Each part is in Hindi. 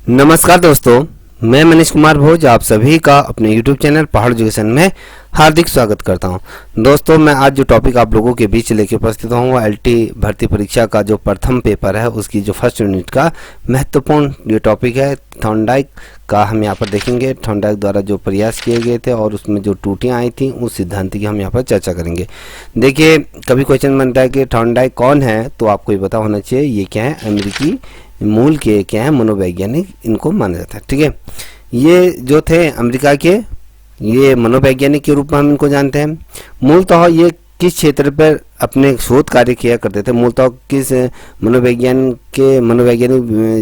नमस्कार दोस्तों, मैं मनीष कुमार भोज आप सभी का अपने YouTube चैनल पहाड़ एजुकेशन में हार्दिक स्वागत करता हूं। दोस्तों, मैं आज जो टॉपिक आप लोगों के बीच लेके उपस्थित हूं वो LT भर्ती परीक्षा का जो प्रथम पेपर है उसकी जो फर्स्ट यूनिट का महत्वपूर्ण जो टॉपिक है थॉर्नडाइक का हम यहाँ पर देखेंगे। थॉर्नडाइक द्वारा जो प्रयास किए गए थे और उसमें जो त्रुटियाँ आई थी उस सिद्धांत की हम यहाँ पर चर्चा करेंगे। देखिए, कभी क्वेश्चन बनता है कि थॉर्नडाइक कौन है, तो आपको ये पता होना चाहिए ये क्या है, अमेरिकी मूल के क्या है, मनोवैज्ञानिक इनको माना जाता है। ठीक है, ये जो थे अमेरिका के ये मनोवैज्ञानिक के रूप में हम इनको जानते हैं। मूलतः ये किस क्षेत्र पर अपने शोध कार्य किया करते थे, मूलतः किस मनोवैज्ञानिक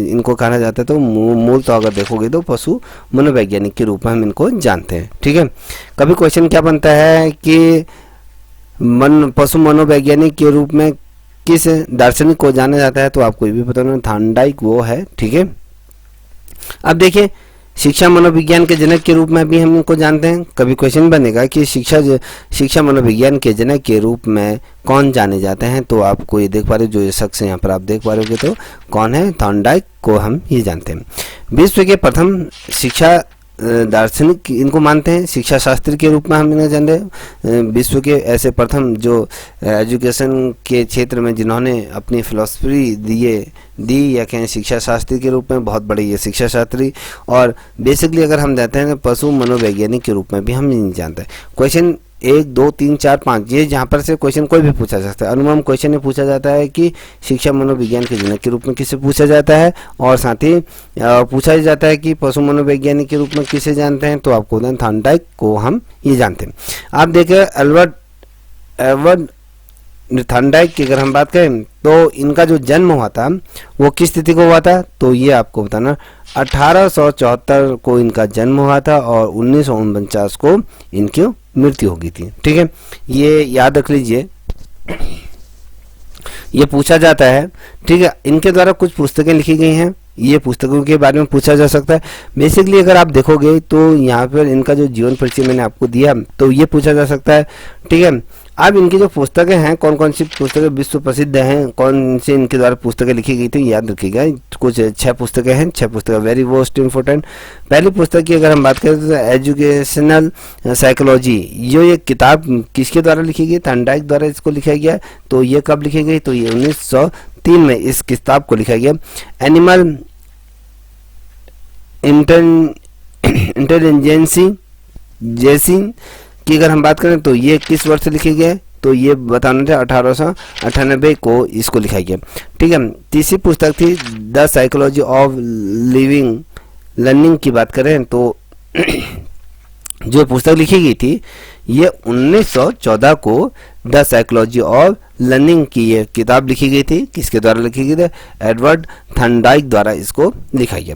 इनको कहा जाता है, तो मूलतः अगर देखोगे तो पशु मनोवैज्ञानिक के रूप में हम इनको जानते हैं। ठीक है, कभी क्वेश्चन क्या बनता है कि पशु मनोवैज्ञानिक के रूप में किस दार्शनिक को जाना जाता है, तो आपको ये भी पता होना थॉर्नडाइक वो है। ठीक है, अब देखिए शिक्षा मनोविज्ञान के जनक के रूप में भी हम इनको जानते हैं। कभी क्वेश्चन बनेगा कि शिक्षा मनोविज्ञान के जनक के रूप में कौन जाने जाते हैं, तो आपको ये देख पा रहे हो, जो ये शख्स यहाँ पर आप देख पा रहे हो, तो कौन है, थॉर्नडाइक को हम ये जानते हैं। विश्व के प्रथम शिक्षा दार्शनिक इनको मानते हैं, शिक्षा शास्त्री के रूप में हम इन्हें जानते हैं। विश्व के ऐसे प्रथम जो एजुकेशन के क्षेत्र में जिन्होंने अपनी फिलॉसफी दी या कहें शिक्षा शास्त्री के रूप में, बहुत बड़े ये शिक्षा शास्त्री। और बेसिकली अगर हम देते हैं पशु मनोवैज्ञानिक के रूप में भी हम इन्हें जानते हैं। क्वेश्चन 1, 2, 3, 4, 5 ये जहाँ पर से क्वेश्चन कोई भी पूछा जा सकता है। अनुमान क्वेश्चन ये पूछा जाता है कि शिक्षा मनोविज्ञान के जनक के रूप में किसे पूछा जाता है, और साथ ही पूछा जाता है कि पशु मनोवैज्ञानिक के रूप में किसे जानते हैं, तो आपको थॉर्नडाइक को हम ये जानते हैं। आप देखें एडवर्ड थॉर्नडाइक की अगर हम बात करें तो इनका जो जन्म हुआ था वो किस तिथि को हुआ था, तो ये आपको बताना 1874 को इनका जन्म हुआ था और 1949 को इनकी मृत्यु हो गई थी। ठीक है, ये याद रख लीजिए, ये पूछा जाता है। ठीक है, इनके द्वारा कुछ पुस्तकें लिखी गई हैं, ये पुस्तकों के बारे में पूछा जा सकता है। बेसिकली अगर आप देखोगे तो यहाँ पर इनका जो जीवन परिचय मैंने आपको दिया तो ये पूछा जा सकता है। ठीक है, अब इनकी जो पुस्तकें हैं, कौन कौन सी पुस्तकें विश्व प्रसिद्ध हैं, कौन सी इनके द्वारा पुस्तकें लिखी गई थी, याद रखिएगा। कुछ 6 पुस्तकें हैं, 6 पुस्तकें वेरी मोस्ट इम्पोर्टेंट। पहली पुस्तक की अगर हम बात करें तो एजुकेशनल साइकोलॉजी, ये किताब किसके द्वारा लिखी गई, थॉर्नडाइक द्वारा इसको लिखा गया। तो ये कब लिखी गई, तो ये 1903 में इस किताब को लिखा गया। एनिमल इंटेलिजेंसी जैसी की अगर हम बात करें तो ये किस वर्ष से लिखे गए, तो ये बताना था 1898 को इसको लिखा गया। ठीक है, तीसरी पुस्तक थी the psychology of living learning की बात करें तो जो पुस्तक लिखी गई थी ये 1914 को द साइकोलॉजी ऑफ लर्निंग की ये किताब लिखी गई थी। किसके द्वारा लिखी गई थी, एडवर्ड थॉर्नडाइक द्वारा इसको लिखा गया।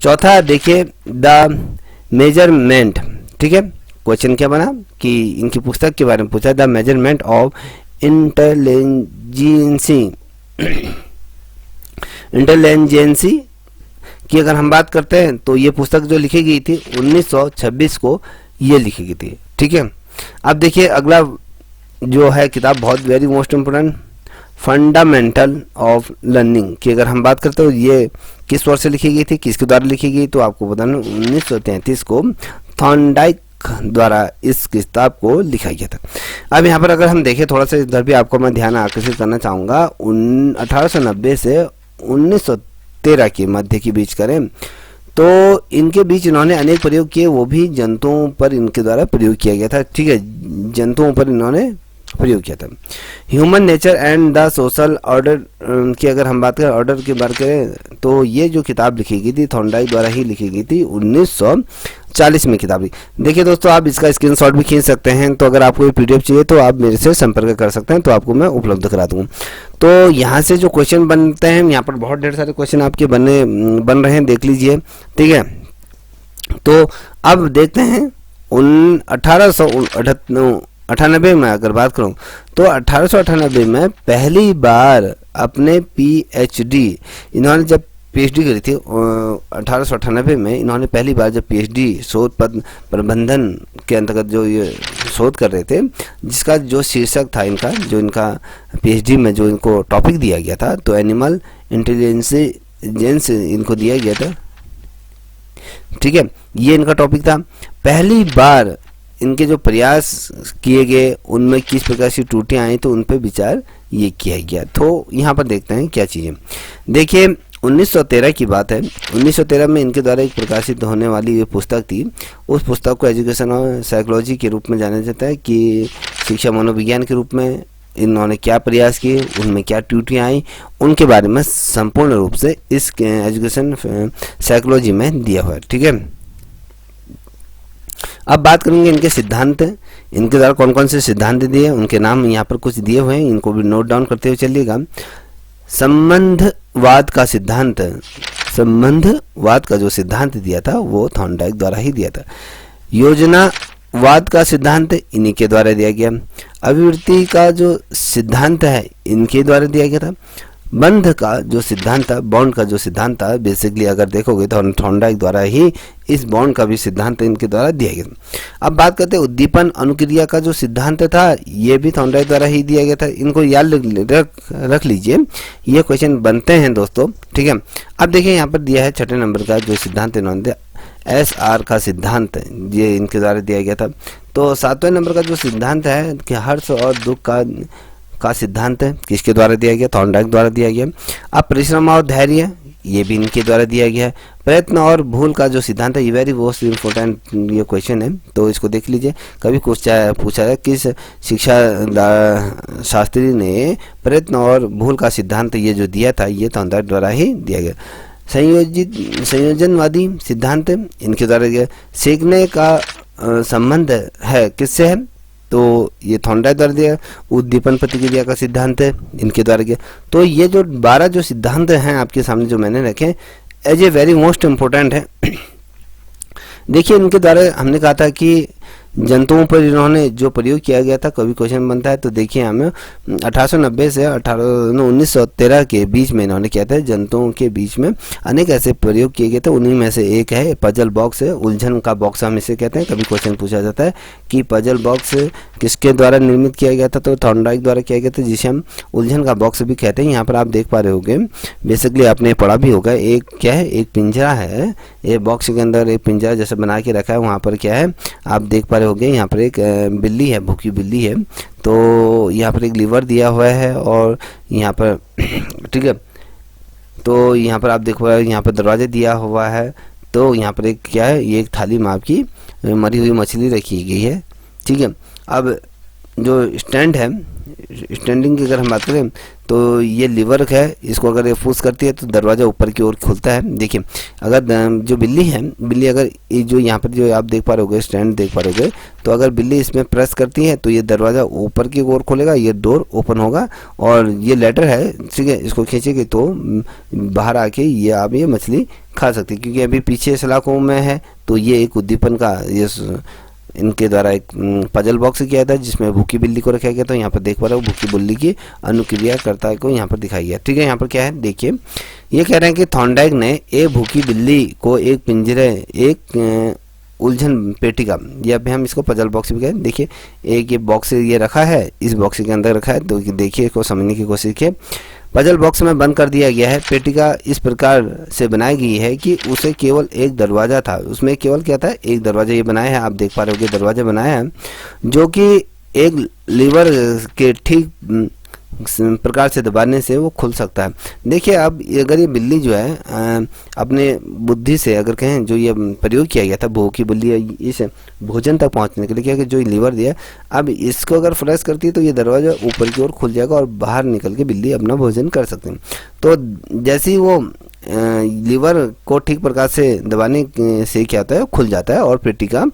चौथा देखिए द मेजरमेंट। ठीक है, क्वेश्चन क्या बना कि इनकी पुस्तक के बारे में पूछा, द मेजरमेंट ऑफ इंटेलिजेंसी की अगर हम बात करते हैं तो ये पुस्तक जो लिखी गई थी 1926 को ये लिखी गई थी। ठीक है, अब देखिए अगला जो है किताब बहुत very most important, fundamental of learning की अगर हम बात करते हो ये किस वर्ष से लिखी गई थी, किसके द्वारा लिखी गई, तो आपको बताना 1933 को थॉर्नडाइक द्वारा इस किताब को लिखा गया था। अब यहाँ पर अगर हम देखें थोड़ा सा इधर भी आपको मैं ध्यान आकर्षित करना चाहूँगा, 1890 से 1913 के मध्य के बीच करें तो इनके बीच इन्होंने अनेक प्रयोग किए, वो भी जंतुओं पर इनके द्वारा प्रयोग किया गया था। ठीक है, जंतुओं पर इन्होंने प्रयोग किया था। Human nature and the social order की अगर हम बात करें, ऑर्डर की बात करें तो ये जो किताब लिखी गई थी थॉर्नडाइक द्वारा ही लिखी गई थी 1940 में किताब। देखिए दोस्तों, आप इसका स्क्रीनशॉट भी खींच सकते हैं, तो अगर आपको ये PDF चाहिए तो आप मेरे से संपर्क कर सकते हैं, तो आपको मैं उपलब्ध करा दूँ। तो यहाँ से जो क्वेश्चन बनते हैं, यहाँ पर बहुत ढेर सारे क्वेश्चन आपके बन रहे हैं, देख लीजिए। ठीक है, तो अब देखते हैं 1898 में अगर बात करूं तो 1898 में पहली बार अपने PhD इन्होंने जब PhD करी थी 1898 में, इन्होंने पहली बार जब PhD शोध पद प्रबंधन के अंतर्गत जो ये शोध कर रहे थे, जिसका जो शीर्षक था इनका, जो इनका PhD में जो इनको टॉपिक दिया गया था, तो एनिमल इंटेलिजेंस इनको दिया गया था। ठीक है, ये इनका टॉपिक था। पहली बार इनके जो प्रयास किए गए उनमें किस प्रकार की त्रुटियां आई, तो उन पर विचार ये किया गया। तो यहाँ पर देखते हैं क्या चीज़ें। देखिए 1913 की बात है। 1913 में इनके द्वारा एक प्रकाशित होने वाली ये पुस्तक थी। उस पुस्तक को एजुकेशन और साइकोलॉजी के रूप में जाना जाता है, कि शिक्षा मनोविज्ञान के रूप में इन्होंने क्या प्रयास किए, उनमें क्या त्रुटियां आई, उनके बारे में संपूर्ण रूप से इस एजुकेशन साइकोलॉजी में दिया हुआ है। ठीक है, अब बात करेंगे इनके सिद्धांत। इनके द्वारा कौन कौन से सिद्धांत दिए, उनके नाम यहाँ पर कुछ दिए हुए हैं, इनको भी नोट डाउन करते हुए चलिएगा। संबंधवाद का सिद्धांत, संबंधवाद का जो सिद्धांत दिया था वो थॉर्नडाइक द्वारा ही दिया था। योजनावाद का सिद्धांत इन्हीं के द्वारा दिया गया। अभिवृत्ति का जो सिद्धांत है इनके द्वारा दिया गया था। बंध का जो सिद्धांत था, बॉन्ड का जो सिद्धांत था, बेसिकली अगर देखोगे तो थॉर्नडाइक द्वारा ही इस बॉन्ड का भी सिद्धांत इनके द्वारा दिया गया। अब बात करते हैं उद्दीपन अनुक्रिया का जो सिद्धांत था, ये भी थॉर्नडाइक द्वारा ही दिया गया था। इनको याद रख लीजिए, ये क्वेश्चन बनते हैं दोस्तों। ठीक है, अब देखिए यहाँ पर दिया है 6 नंबर का जो सिद्धांत इन्होंने दिया, SR का सिद्धांत, ये इनके द्वारा दिया गया था। तो 7वें नंबर का जो सिद्धांत है कि हर्ष और दुख का सिद्धांत है, किसके द्वारा दिया गया, थॉर्नडाइक द्वारा दिया गया। अब परिश्रम और धैर्य, ये भी इनके द्वारा दिया गया है। प्रयत्न और भूल का जो सिद्धांत है, ये वेरी मोस्ट इम्पोर्टेंट ये क्वेश्चन है, तो इसको देख लीजिए। कभी पूछा है किस शिक्षा शास्त्री ने प्रयत्न और भूल का सिद्धांत ये जो दिया था, ये थॉर्नडाइक द्वारा ही दिया गया। संयोजनवादी सिद्धांत इनके द्वारा दिया। सीखने का संबंध है किससे है, तो ये थॉर्नडाइक द्वारा दिया। उद्दीपन प्रतिक्रिया का सिद्धांत है इनके द्वारा किया। तो ये जो 12 जो सिद्धांत हैं आपके सामने जो मैंने रखे, as a very most important है। देखिए इनके द्वारा हमने कहा था कि जंतुओं पर इन्होंने जो प्रयोग किया गया था, कभी क्वेश्चन बनता है तो देखिए हमें 1890 से 1913 के बीच में इन्होंने किया था। जंतुओं के बीच में अनेक ऐसे प्रयोग किए गए थे, उन्हीं में से एक है पजल बॉक्स है, उलझन का बॉक्स हम इसे कहते हैं। कभी क्वेश्चन पूछा जाता है कि पजल बॉक्स किसके द्वारा निर्मित किया गया था, तो थॉर्नडाइक द्वारा किया गया था, जिसे हम उलझन का बॉक्स भी कहते हैं। यहाँ पर आप देख पा रहे होंगे, बेसिकली आपने पढ़ा भी होगा, एक क्या है, एक पिंजरा है, ये बॉक्स के अंदर एक पिंजरा जैसे बना के रखा है। वहाँ पर क्या है आप देख पा रहे होंगे, यहाँ पर एक बिल्ली है, भूखी बिल्ली है। तो यहाँ पर एक लीवर दिया हुआ है और यहाँ पर ठीक है, तो यहाँ पर आप देखो यहाँ पर दरवाजे दिया हुआ है। तो यहाँ पर एक क्या है, ये एक थाली में आपकी मरी हुई मछली रखी गई है। ठीक है, अब जो स्टैंड है, स्टैंडिंग की अगर हम बात करें तो ये लीवर है, इसको अगर ये पुश करती है तो दरवाज़ा ऊपर की ओर खुलता है। देखिए अगर जो बिल्ली है, बिल्ली अगर ये जो यहाँ पर जो आप देख पा रहे होगे, स्टैंड देख पा रहे होगे, तो अगर बिल्ली इसमें प्रेस करती है तो ये दरवाज़ा ऊपर की ओर खुलेगा, ये डोर ओपन होगा और ये लेटर है, ठीक है, इसको खींचेगी तो बाहर आके ये आप ये मछली खा सकती है, क्योंकि अभी पीछे सलाखों में है। तो ये एक उद्दीपन का ये इनके द्वारा एक पजल बॉक्स किया था, जिसमें भूखी बिल्ली को रखा गया। तो यहाँ पर देख पा रहे हो भूखी बिल्ली की अनुक्रियाकर्ता को यहाँ पर दिखाया गया। ठीक है, यहाँ पर क्या है देखिए, ये कह रहे हैं कि थॉर्नडाइक ने एक भूखी बिल्ली को एक पिंजरे, एक उलझन पेटिका, या हम इसको पजल बॉक्स भी कहें। देखिए एक ये बॉक्स ये रखा है, इस बॉक्स के अंदर रखा है। तो देखिए इसको समझने की कोशिश कीजिए। पजल बॉक्स में बंद कर दिया गया है। पेटिका इस प्रकार से बनाई गई है कि उसे केवल एक दरवाज़ा था, उसमें केवल क्या था, एक दरवाज़ा ये बनाया है, आप देख पा रहे हो कि दरवाज़ा बनाया है, जो कि एक लीवर के ठीक प्रकार से दबाने से वो खुल सकता है। देखिए अब अगर ये बिल्ली जो है अपने बुद्धि से अगर कहें, जो ये प्रयोग किया गया था भूखी बिल्ली इस भोजन तक पहुंचने के लिए, क्या कि जो लीवर दिया, अब इसको अगर प्रेस करती है तो ये दरवाज़ा ऊपर की ओर खुल जाएगा और बाहर निकल के बिल्ली अपना भोजन कर सकती है। तो जैसे ही वो लीवर को ठीक प्रकार से दबाने से क्या होता है, खुल जाता है और पेटिका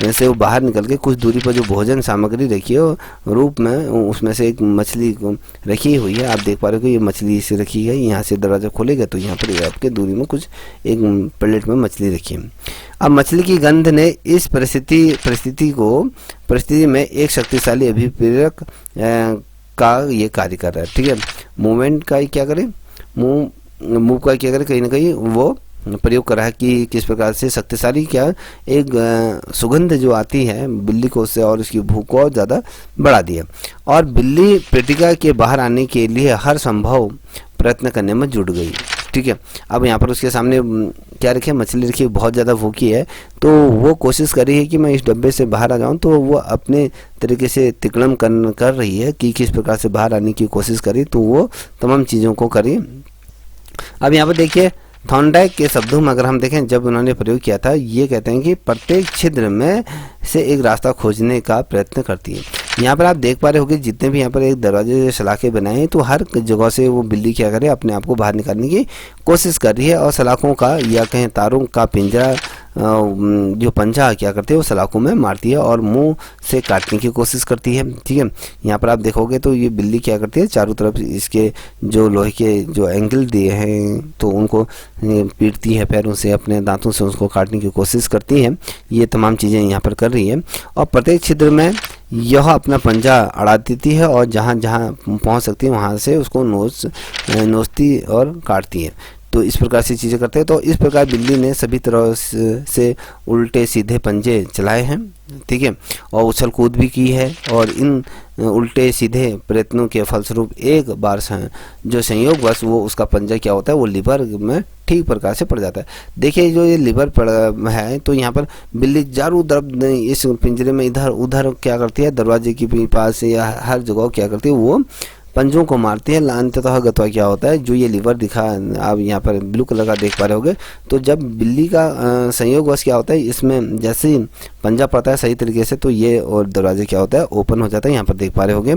से वो बाहर निकल के कुछ दूरी पर जो भोजन सामग्री रखी है रूप में, उसमें से एक मछली को रखी हुई है। आप देख पा रहे हो कि ये मछली से रखी है, यहाँ से दरवाज़ा खोलेगा तो यहाँ पर आपके दूरी में कुछ एक प्लेट में मछली रखी है। अब मछली की गंध ने इस परिस्थिति में एक शक्तिशाली अभिप्रेरक का ये कार्य कर रहा है। ठीक है, मूवमेंट का क्या करें, मूव का क्या करें, कहीं ना कहीं वो प्रयोग कर रहा है कि किस प्रकार से शक्तिशाली क्या एक सुगंध जो आती है बिल्ली को उससे, और उसकी भूख को और ज़्यादा बढ़ा दिया। और बिल्ली पेटिका के बाहर आने के लिए हर संभव प्रयत्न करने में जुट गई। ठीक है। अब यहाँ पर उसके सामने क्या रखे, मछली रखी, बहुत ज़्यादा भूखी है, तो वो कोशिश कर रही है कि मैं इस डब्बे से बाहर आ जाऊँ। तो वो अपने तरीके से तिकड़म कर रही है कि किस प्रकार से बाहर आने की कोशिश करी, तो वो तमाम चीज़ों को करी। अब यहाँ पर देखिए थॉर्नडाइक के शब्दों में अगर हम देखें, जब उन्होंने प्रयोग किया था, ये कहते हैं कि प्रत्येक छिद्र में से एक रास्ता खोजने का प्रयत्न करती है। यहाँ पर आप देख पा रहे होंगे जितने भी यहाँ पर एक दरवाजे सलाखें बनाए हैं, तो हर जगह से वो बिल्ली क्या करे, अपने आप को बाहर निकालने की कोशिश कर रही है, और सलाखों का या कहें तारों का पिंजरा जो पंजा क्या करते हैं वो सलाखों में मारती है और मुंह से काटने की कोशिश करती है। ठीक है, यहाँ पर आप देखोगे तो ये बिल्ली क्या करती है, चारों तरफ इसके जो लोहे के जो एंगल दिए हैं तो उनको पीटती है, पैरों से अपने दांतों से उसको काटने की कोशिश करती है। ये तमाम चीज़ें यहाँ पर कर रही है, और प्रत्येक छिद्र में यह अपना पंजा अड़ा देती है और जहाँ जहाँ पहुँच सकती है वहाँ से उसको नोचती और काटती है। तो इस प्रकार से चीज़ें करते हैं। तो इस प्रकार बिल्ली ने सभी तरह से उल्टे सीधे पंजे चलाए हैं, ठीक है, और उछल कूद भी की है, और इन उल्टे सीधे प्रयत्नों के फलस्वरूप एक बार जो संयोगवश वो उसका पंजा क्या होता है, वो लिवर में ठीक प्रकार से पड़ जाता है। देखिए जो ये लिवर पड़ है, तो यहाँ पर बिल्ली चारों तरफ इस पिंजरे में इधर उधर क्या करती है, दरवाजे के पास या हर जगह क्या करती है, वो पंजों को मारती है। अंततः गत्वा क्या होता है, जो ये लिवर दिखा आप यहाँ पर ब्लू कलर का देख पा रहे होगे, तो जब बिल्ली का संयोगवश क्या होता है, इसमें जैसे ही पंजा पड़ता है सही तरीके से, तो ये और दरवाजे क्या होता है, ओपन हो जाता है। यहाँ पर देख पा रहे होगे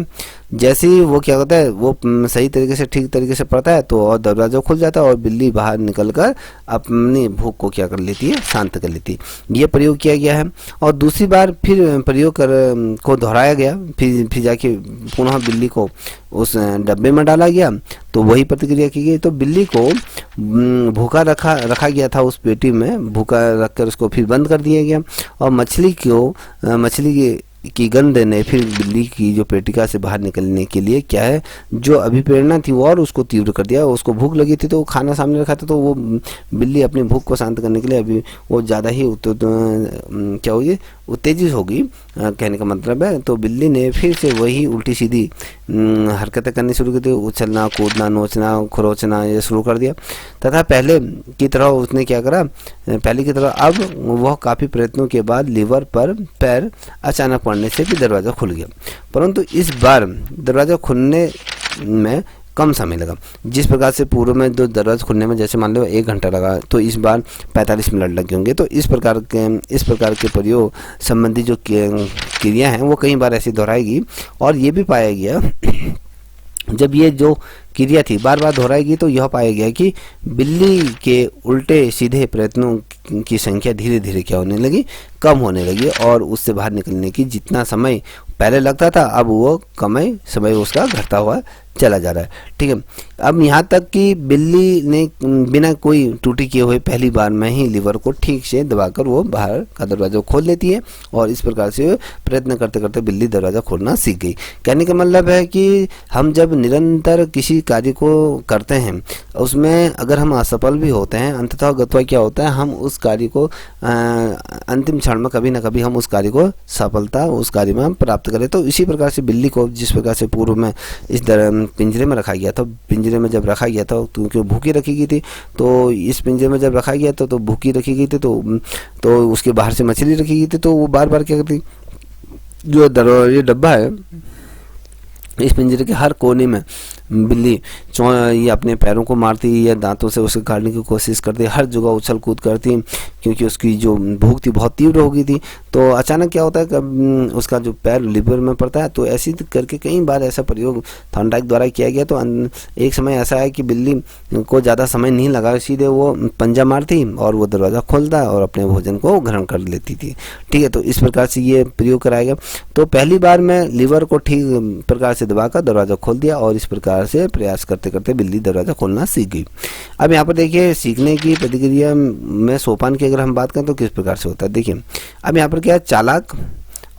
जैसे ही वो क्या होता है, वो सही तरीके से ठीक तरीके से पड़ता है, तो और दरवाजा खुल जाता है और बिल्ली बाहर निकल कर अपनी भूख को क्या कर लेती है, शांत कर लेती है। ये प्रयोग किया गया है, और दूसरी बार फिर प्रयोग को दोहराया गया, फिर जाके पुनः बिल्ली को उस डब्बे में डाला गया, तो वही प्रतिक्रिया की गई। तो बिल्ली को भूखा रखा गया था उस पेटी में, भूखा रखकर उसको फिर बंद कर दिया गया, और मछली की गंध ने फिर बिल्ली की जो पेटिका से बाहर निकलने के लिए क्या है, जो अभिप्रेरणा थी वो और उसको तीव्र कर दिया। उसको भूख लगी थी तो वो खाना सामने रखा था, तो वो बिल्ली अपनी भूख को शांत करने के लिए अभी वो ज़्यादा ही क्या होगी, उत्तेजित होगी, कहने का मतलब है। तो बिल्ली ने फिर से वही उल्टी सीधी हरकतें करनी शुरू की थी, उछलना कूदना नोचना खरोचना ये शुरू कर दिया, तथा पहले की तरह उसने क्या करा, पहले की तरह अब वह काफ़ी प्रयत्नों के बाद लीवर पर पैर अचानक पड़ने से भी दरवाज़ा खुल गया, परंतु इस बार दरवाज़ा खुलने में कम समय लगा। जिस प्रकार से पूर्व में जो दरवाजा खुलने में जैसे मान लो 1 घंटा लगा, तो इस बार 45 मिनट लगे होंगे। तो इस प्रकार के प्रयोग संबंधी जो क्रिया हैं वो कई बार ऐसी दोहराएगी, और ये भी पाया गया जब ये जो क्रिया थी बार बार दोहराएगी, तो यह पाया गया कि बिल्ली के उल्टे सीधे प्रयत्नों की संख्या धीरे धीरे क्या होने लगी, कम होने लगी, और उससे बाहर निकलने की जितना समय पहले लगता था अब वो समय उसका घटता हुआ चला जा रहा है। ठीक है, अब यहाँ तक कि बिल्ली ने बिना कोई त्रुटि किए हुए पहली बार में ही लीवर को ठीक से दबाकर वो बाहर का दरवाजा खोल लेती है, और इस प्रकार से प्रयत्न करते करते बिल्ली दरवाज़ा खोलना सीख गई। कहने का मतलब है कि हम जब निरंतर किसी कार्य को करते हैं, उसमें अगर हम असफल भी होते हैं, अंततः गत्वा क्या होता है, हम उस कार्य को अंतिम क्षण में कभी ना कभी हम उस कार्य को सफलता उस कार्य में हम प्राप्त करें। तो इसी प्रकार से बिल्ली को जिस प्रकार से पूर्व में इस पिंजरे में रखा गया था, पिंजरे में जब रखा गया था क्योंकि भूखी रखी गई थी, तो इस पिंजरे में जब रखा गया था तो भूखी रखी गई थी, तो उसके बाहर से मछली रखी गई थी, तो वो बार बार क्या करती, जो ये डब्बा है इस पिंजरे के हर कोने में बिल्ली ये अपने पैरों को मारती या दांतों से उसे काटने की कोशिश करती, हर जगह उछल कूद करती, क्योंकि उसकी जो भूख थी बहुत तीव्र हो गई थी। तो अचानक क्या होता है कि उसका जो पैर लिवर में पड़ता है, तो ऐसी करके कई बार ऐसा प्रयोग थॉर्नडाइक द्वारा किया गया। तो एक समय ऐसा है कि बिल्ली को ज़्यादा समय नहीं लगा, सीधे वो पंजा मारती और वो दरवाज़ा खोलता और अपने भोजन को ग्रहण कर लेती थी। ठीक है, तो इस प्रकार से ये प्रयोग कराया गया। तो पहली बार में लीवर को ठीक प्रकार से दबाकर दरवाज़ा खोल दिया, और इस प्रकार से प्रयास करते करते बिल्ली दरवाजा खोलना सीख गई। अब यहाँ पर देखिए सीखने की प्रतिक्रिया में सोपान की अगर हम बात करें तो किस प्रकार से होता है। देखिए अब यहाँ पर क्या है, चालाक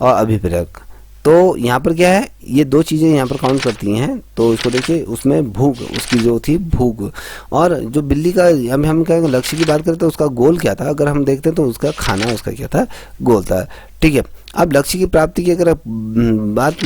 और अभिप्रेरक। तो यहाँ पर क्या है, ये 2 चीज़ें यहाँ पर काउंट करती हैं। तो इसको देखिए, उसमें भूख, उसकी जो थी भूख, और जो बिल्ली का हम क्या लक्ष्य की बात करें तो उसका गोल क्या था, अगर हम देखते हैं तो उसका खाना उसका क्या था, गोल था। ठीक है। अब लक्ष्य की प्राप्ति की अगर बात,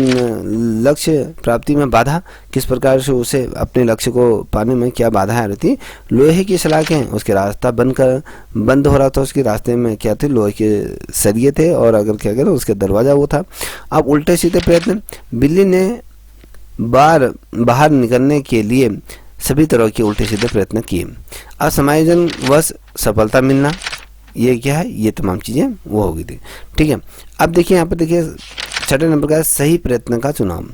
लक्ष्य प्राप्ति में बाधा, किस प्रकार से उसे अपने लक्ष्य को पाने में क्या बाधाएं रहती। लोहे की सलाखें, उसके रास्ता बंद हो रहा था, उसके रास्ते में क्या थे, लोहे के सरिये थे, और अगर क्या करें उसके दरवाज़ा वो था। अब उल्टे सीधे प्रयत्न, बिल्ली ने बाहर निकलने के लिए सभी तरह के उल्टे सीधे प्रयत्न किए। अब समायोजन वश सफलता मिलना, ये क्या है, ये तमाम चीज़ें वो होगी थी। ठीक है। अब देखिए यहाँ पर देखिए 6 नंबर का सही प्रयत्न का चुनाव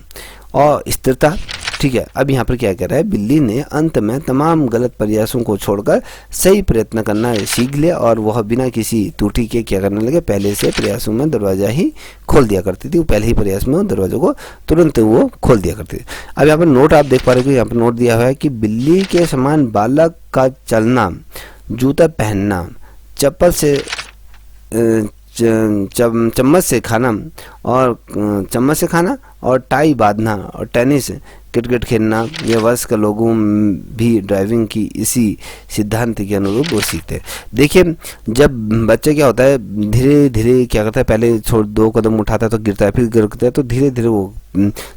और स्थिरता। ठीक है। अब यहाँ पर क्या कह रहा है, बिल्ली ने अंत में तमाम गलत प्रयासों को छोड़कर सही प्रयत्न करना सीख लिया और वह बिना किसी त्रुटि के क्या करने लगे, पहले से प्रयासों में दरवाजा ही खोल दिया करती थी। वो पहले ही प्रयास में दरवाजों को तुरंत वो खोल दिया करती थी। अब यहाँ पर नोट आप देख पा रहे हो, यहाँ पर नोट दिया हुआ है कि बिल्ली के समान बालक का चलना, जूता पहनना, चप्पल से चम्मच से खाना और टाई बांधना और टेनिस क्रिकेट खेलना, ये वयस्क लोगों भी ड्राइविंग की इसी सिद्धांत के अनुरूप वो सीखते हैं। देखिए जब बच्चे क्या होता है, धीरे धीरे क्या करता है, पहले 2 कदम उठाता है तो गिरता है, फिर गिरता है, तो धीरे धीरे वो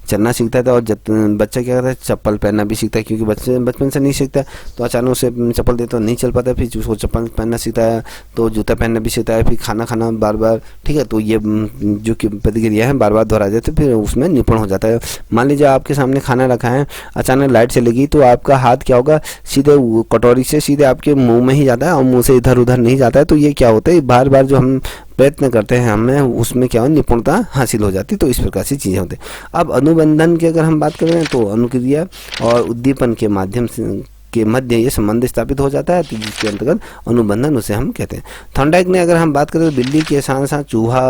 चलना सीखता है। और जब बच्चा क्या करता है, चप्पल पहनना भी सीखता है, क्योंकि बच्चे बचपन से नहीं सीखता है, तो अचानक उसे चप्पल दे तो नहीं चल पाता है, फिर उसको चप्पल पहनना सीखता है, तो जूता पहनना भी सीखता है, फिर खाना बार बार। ठीक है। तो ये जो कि प्रतिक्रिया है बार बार दोहरा जाती है, फिर उसमें निपुण हो जाता है। मान लीजिए आपके सामने खाना रखा है, अचानक लाइट चलेगी तो आपका हाथ क्या होगा, सीधे कटोरी से सीधे आपके मुंह में ही जाता है और मुंह से इधर उधर नहीं जाता है। तो ये क्या होता है, बार बार जो हम प्रयत्न करते हैं हमें उसमें क्या हो, निपुणता हासिल हो जाती है। तो इस प्रकार से चीज़ें होती हैं। अब अनुबंधन की अगर हम बात करें तो अनुक्रिया और उद्दीपन के माध्यम से के मध्य ये संबंध स्थापित हो जाता है, तो जिसके अंतर्गत अनुबंधन उसे हम कहते हैं। थॉर्नडाइक ने अगर हम बात करें तो बिल्ली के साथ साथ चूहा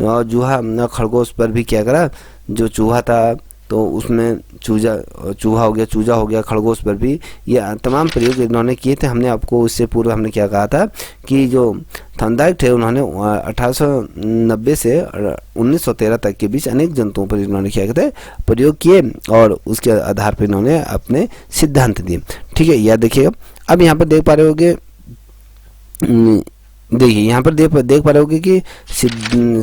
और जूहा खरगोश पर भी क्या करा, जो चूहा था तो उसमें चूहा हो गया, खरगोश पर भी ये तमाम प्रयोग इन्होंने किए थे। हमने आपको इससे पूर्व हमने क्या कहा था कि जो थॉर्नडाइक थे उन्होंने 1890 से 1913 तक के बीच अनेक जंतुओं पर इन्होंने क्या कहते हैं प्रयोग किए और उसके आधार पर इन्होंने अपने सिद्धांत दिए। ठीक है, यह देखिएगा। अब यहाँ पर देख पा रहे होगे, देखिए यहाँ पर देख पा रहे होगे कि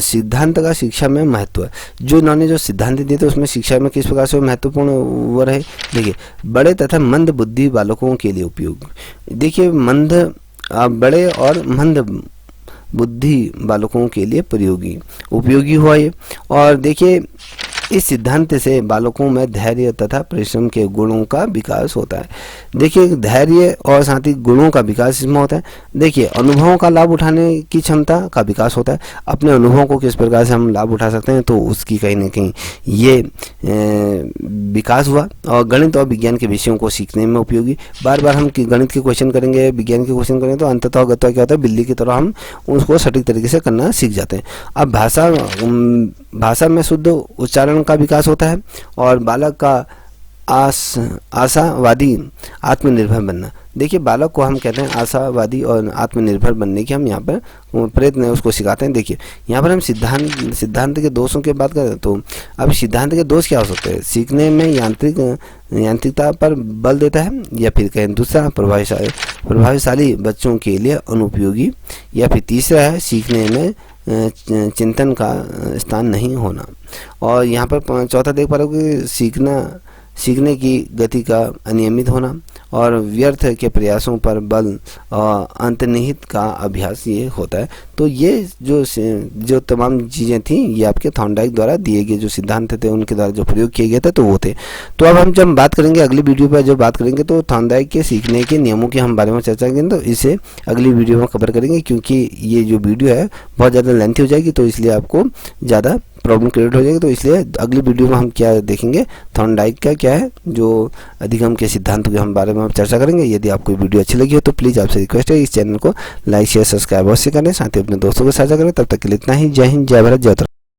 सिद्धांत का शिक्षा में महत्व है। जो इन्होंने जो सिद्धांत दिए थे उसमें शिक्षा में किस प्रकार से महत्वपूर्ण वो रहे। देखिए बड़े तथा मंद बुद्धि बालकों के लिए उपयोग। देखिए बड़े और मंद बुद्धि बालकों के लिए उपयोगी हुआ ये। और देखिए इस सिद्धांत से बालकों में धैर्य तथा परिश्रम के गुणों का विकास होता है। देखिए धैर्य और साथ ही गुणों का विकास इसमें होता है। देखिए अनुभवों का लाभ उठाने की क्षमता का विकास होता है। अपने अनुभवों को किस प्रकार से हम लाभ उठा सकते हैं, तो उसकी कहीं ना कहीं ये विकास हुआ। और गणित और विज्ञान के विषयों को सीखने में उपयोगी। बार बार हम गणित के क्वेश्चन करेंगे, विज्ञान के क्वेश्चन करेंगे, तो अंततः क्या होता है, बिल्ली की तरह हम उसको सटीक तरीके से करना सीख जाते हैं। अब भाषा में शुद्ध उच्चारण का विकास होता है और बालक का आशावादी आत्मनिर्भर बनना। देखिए बालक को हम कहते हैं आशावादी और आत्मनिर्भर बनने की हम यहाँ पर प्रयत्न उसको सिखाते हैं। देखिए यहाँ पर हम सिद्धांत के दोषों की बात करें तो अब सिद्धांत के दोष क्या हो सकते हैं, सीखने में यांत्रिकता पर बल देता है, या फिर कहें दूसरा प्रभावशाली बच्चों के लिए अनुपयोगी, या फिर तीसरा है सीखने में चिंतन का स्थान नहीं होना। और यहाँ पर चौथा देख पा रहे हो कि सीखने की गति का अनियमित होना और व्यर्थ के प्रयासों पर बल और अंतर्निहित का अभ्यास ये होता है। तो ये जो तमाम चीज़ें थी ये आपके थॉर्नडाइक द्वारा दिए गए जो सिद्धांत थे उनके द्वारा जो प्रयोग किए गए थे तो वो थे। तो अब हम जब बात करेंगे अगली वीडियो पर जो बात करेंगे तो थॉर्नडाइक के सीखने के नियमों के हम बारे में चर्चा करेंगे, तो इसे अगली वीडियो में कवर करेंगे क्योंकि ये जो वीडियो है बहुत ज़्यादा लेंथी हो जाएगी, तो इसलिए आपको ज़्यादा प्रॉब्लम क्रिएट हो जाएगी। तो इसलिए अगली वीडियो में हम क्या देखेंगे, थॉर्नडाइक का क्या है जो अधिगम के सिद्धांतों के हम बारे में हम चर्चा करेंगे। यदि आपको वीडियो अच्छी लगी हो तो प्लीज़ आपसे रिक्वेस्ट है इस चैनल को लाइक शेयर सब्सक्राइब अवश्य करें, साथ ही अपने दोस्तों के साझा करें। तब तक के लिए इतना ही। जय हिंद, जय भारत, जय उत्तराखंड।